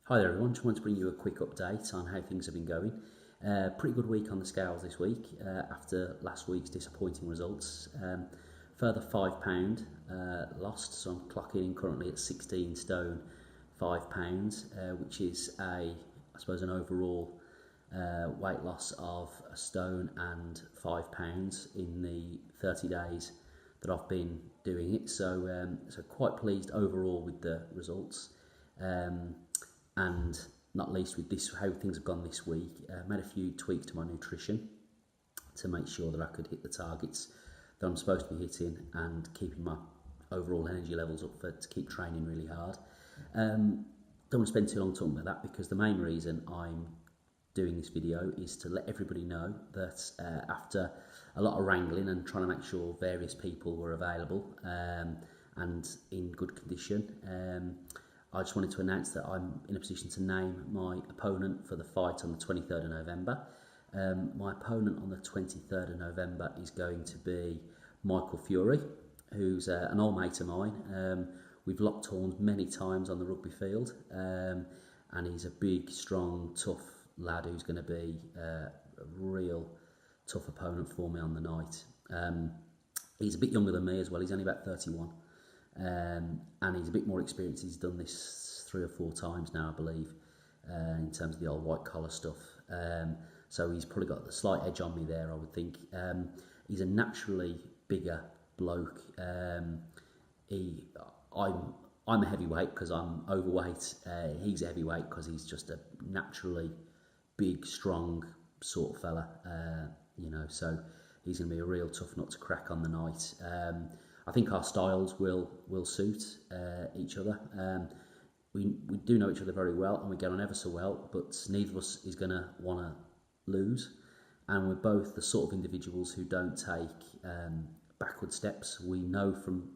Hi there everyone, just wanted to bring you a quick update on how things have been going. Pretty good week on the scales this week after last week's disappointing results. Further £5 lost, so I'm clocking in currently at 16 stone £5, which is I suppose an overall weight loss of a stone and £5 in the 30 days that I've been doing it. So quite pleased overall with the results. And not least with this, how things have gone this week. Made a few tweaks to my nutrition to make sure that I could hit the targets that I'm supposed to be hitting and keeping my overall energy levels up to keep training really hard. Don't want to spend too long talking about that because the main reason I'm doing this video is to let everybody know that after a lot of wrangling and trying to make sure various people were available and in good condition, I just wanted to announce that I'm in a position to name my opponent for the fight on the 23rd of November. My opponent on the 23rd of November is going to be Michael Furey, who's an old mate of mine. We've locked horns many times on the rugby field, and he's a big, strong, tough lad who's going to be a real tough opponent for me on the night. He's a bit younger than me as well, he's only about 31. And he's a bit more experienced. He's done this 3 or 4 times now, I believe, in terms of the old white collar stuff. So he's probably got the slight edge on me there, I would think. He's a naturally bigger bloke. I'm a heavyweight because I'm overweight. He's a heavyweight because he's just a naturally big, strong sort of fella. So he's going to be a real tough nut to crack on the night. I think our styles will suit each other. We do know each other very well and we get on ever so well, but neither of us is going to want to lose. And we're both the sort of individuals who don't take backward steps. We know from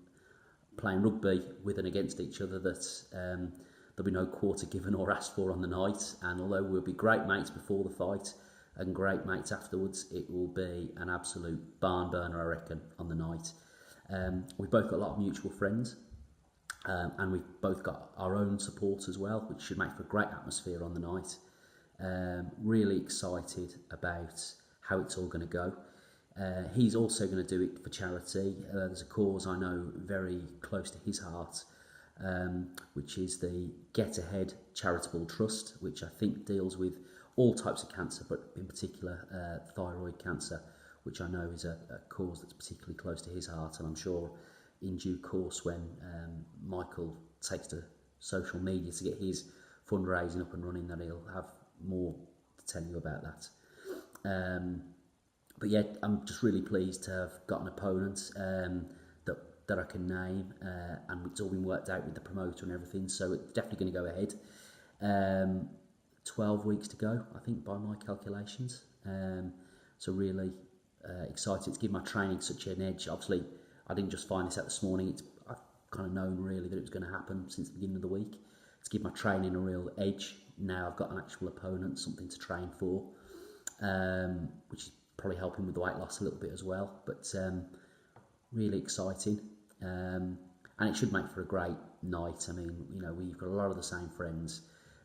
playing rugby with and against each other that there'll be no quarter given or asked for on the night. And although we'll be great mates before the fight and great mates afterwards, it will be an absolute barn burner, I reckon, on the night. We've both got a lot of mutual friends, and we've both got our own support as well, which should make for a great atmosphere on the night. Really excited about how it's all going to go. He's also going to do it for charity. There's a cause I know very close to his heart, which is the Get Ahead Charitable Trust, which I think deals with all types of cancer, but in particular thyroid cancer, which I know is a cause that's particularly close to his heart. And I'm sure in due course, when Michael takes to social media to get his fundraising up and running, that he'll have more to tell you about that. But yeah, I'm just really pleased to have got an opponent that I can name, and it's all been worked out with the promoter and everything, so it's definitely going to go ahead. 12 weeks to go, I think, by my calculations. So really excited to give my training such an edge. Obviously, I didn't just find this out this morning. I've kind of known really that it was going to happen since the beginning of the week. To give my training a real edge. Now I've got an actual opponent, something to train for, which is probably helping with the weight loss a little bit as well. But really exciting, and it should make for a great night. I mean, we've got a lot of the same friends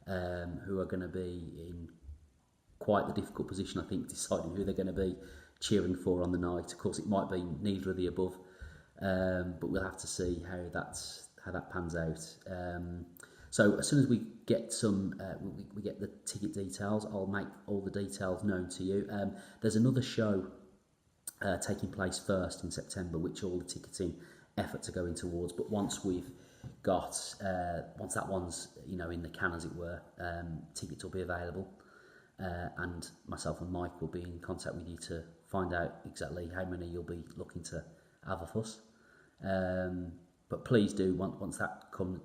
who are going to be in quite the difficult position, I think, deciding who they're going to be cheering for on the night. Of course, it might be neither of the above, but we'll have to see how that pans out. So as soon as we get we get the ticket details, I'll make all the details known to you. There's another show taking place first in September, which all the ticketing efforts are going towards. But once we've got once that one's in the can, as it were, tickets will be available. And myself and Mike will be in contact with you to find out exactly how many you'll be looking to have of us. But please do, once that comes,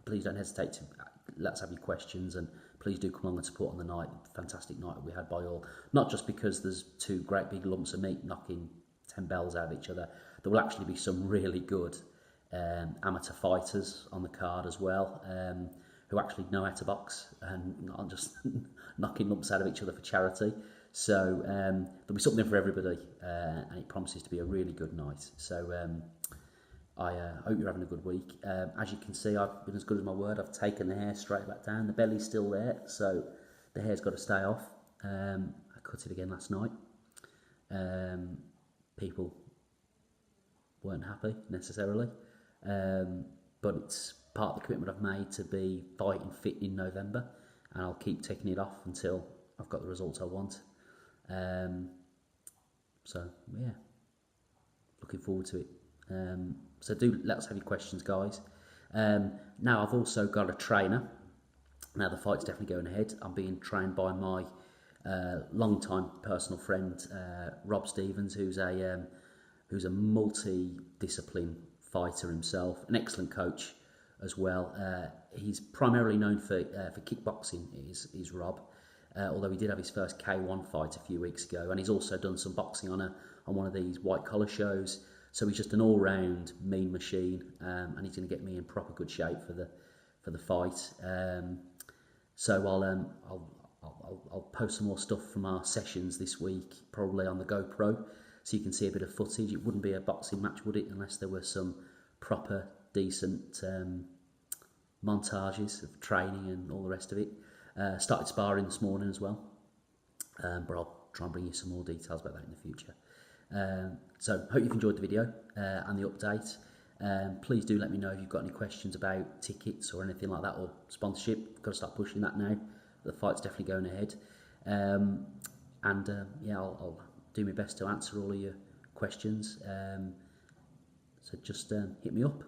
please don't hesitate to let's have your questions, and please do come along and support on the night. Fantastic night we had by all. Not just because there's 2 great big lumps of meat knocking 10 bells out of each other. There will actually be some really good amateur fighters on the card as well, who actually know how to box and not just knocking lumps out of each other for charity. So there'll be something for everybody, and it promises to be a really good night. So I hope you're having a good week. As you can see, I've been as good as my word. I've taken the hair straight back down. The belly's still there, so the hair's got to stay off. I cut it again last night. People weren't happy necessarily, but it's part of the commitment I've made to be fighting fit in November, and I'll keep taking it off until I've got the results I want. So yeah, looking forward to it. So do let us have your questions, guys. Now I've also got a trainer. Now the fight's definitely going ahead. I'm being trained by my long-time personal friend Rob Stevens, who's a multi-discipline fighter himself, an excellent coach as well. He's primarily known for kickboxing. Is Rob, although he did have his first K1 fight a few weeks ago, and he's also done some boxing on one of these white collar shows. So he's just an all-round mean machine, and he's going to get me in proper good shape for the fight. So I'll post some more stuff from our sessions this week, probably on the GoPro, so you can see a bit of footage. It wouldn't be a boxing match, would it, unless there were some proper, decent montages of training and all the rest of it. Started sparring this morning as well, but I'll try and bring you some more details about that in the future. So hope you've enjoyed the video and the update. Please do let me know if you've got any questions about tickets or anything like that, or sponsorship. Got to start pushing that now. The fight's definitely going ahead. Yeah, I'll do my best to answer all of your questions. So just hit me up.